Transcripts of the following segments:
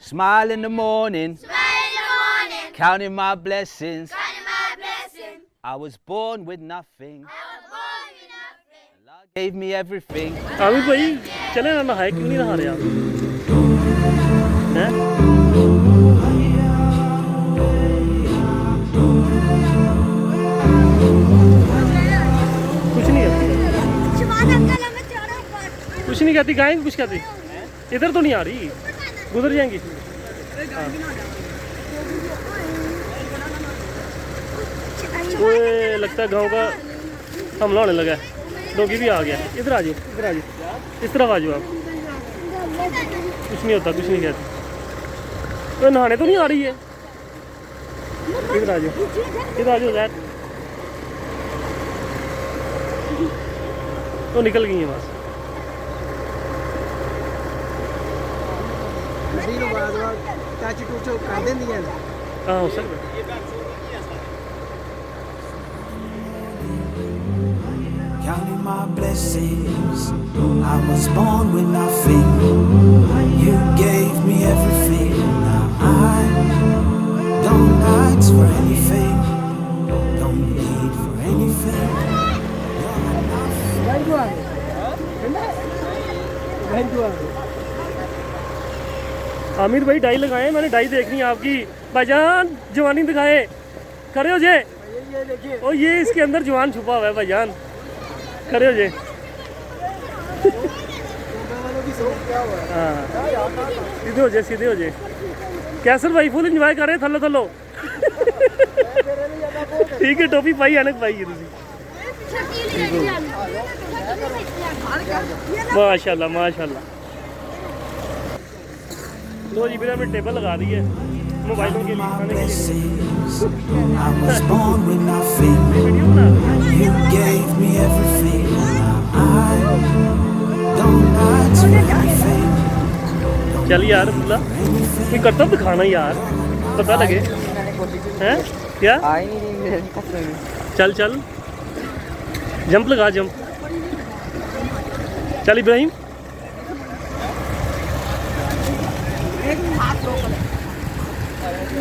Smile in the morning, counting my blessings. I was born with nothing. Allah gave me everything. Aamir भाई चले ना नहाए क्यों नहीं नहा रहे आप हैं? कुछ नहीं कहती कुछ नहीं कहती गाय कुछ कहती इधर तो नहीं आ रही गुजर जाएंगी ओए लगता है गांव का हमला होने लगा है डॉगी भी आ गया इधर आ जाओ इधर आ जाओ इस तरफ आ जाओ आप कुछ नहीं होता कुछ नहीं कहती तो नहाने तो नहीं आ रही है इधर आ जाओ जैद तो निकल गई है बस हाँ हो सकता Counting my blessings, I was born with nothing. You gave me everything. Now I don't ask for anything, don't need for anything. Aamir भाई डाई लगाए मैंने डाई देखनी है आपकी भाईजान जवानी दिखाए करे हो जे ओ ये इसके अंदर जवान छुपा हुआ है भाईजान करे हो जे हाँ सीधे हो जे कैसर भाई फुल इंजॉय कर रहे थल्लो थल्लो ठीक है टोपी पाई एनक पाई है माशाल्लाह माशाल्लाह लो जी फिर हमने टेबल लगा दी है मोबाइलों के लिए खाने के लिए I was born with nothing. You gave me everything. Now I don't ask for anything. चल यार बुला कोई करतब दिखाना यार पता लगे हैं क्या चल चल जंप लगा जंप चल इब्राहिम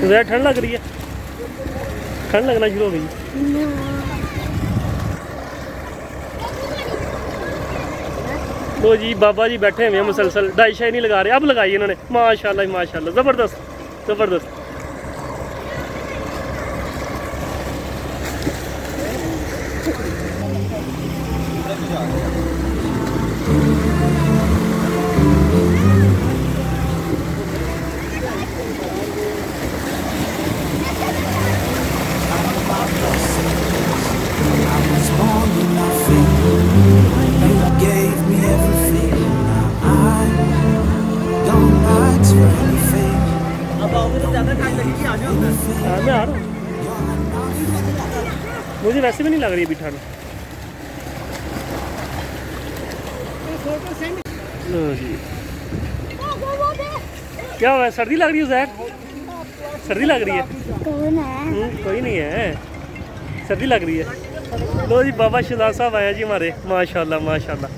ज़्यादा ठंड लग रही है ठंड लगना शुरू हो गई लो जी बाबा जी बैठे हुए हैं मुसलसल डाई शाई नहीं लगा रहे अब लगाई इन्होंने माशाल्लाह माशाल्लाह ज़बरदस्त ज़बरदस्त मैं आ रहा हूँ मुझे वैसे भी नहीं लग रही अभी ठंड क्या हुआ सर्दी लग रही है जैक सर्दी लग रही है कोई नहीं है सर्दी लग रही है लो जी बाबा शहजाद साहब आए जी हमारे माशाल्लाह माशाल्लाह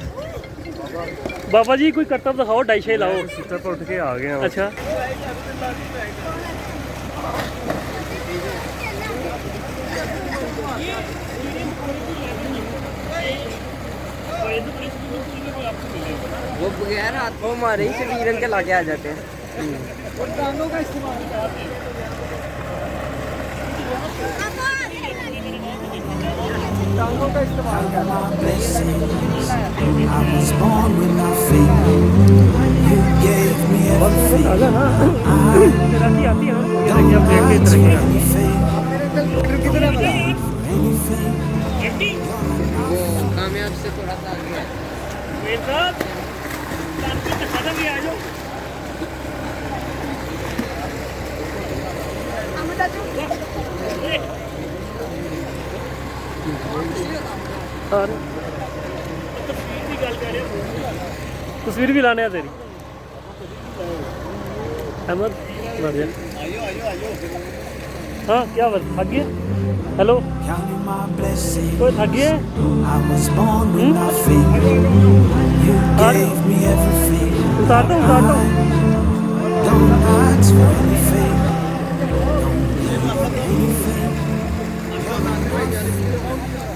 बाबा जी कोई करतब दिखाओ डाई शाई लाओ सीटर पर उठ के आ गए अच्छा वो बगैर हाथ को हमारे ही शरीरन के लाके आ जाते हैं और टांगों का इस्तेमाल I was born with nothing. You gave me everything. I don't ask for anything. वो कामयाब से थोड़ा सा आगे है तस्वीर भी लाने तेरी अहमद हाँ क्या बात थक गया हेलो कोई थक गया उतारता हूँ ask for anything. Don't need anything. You're enough.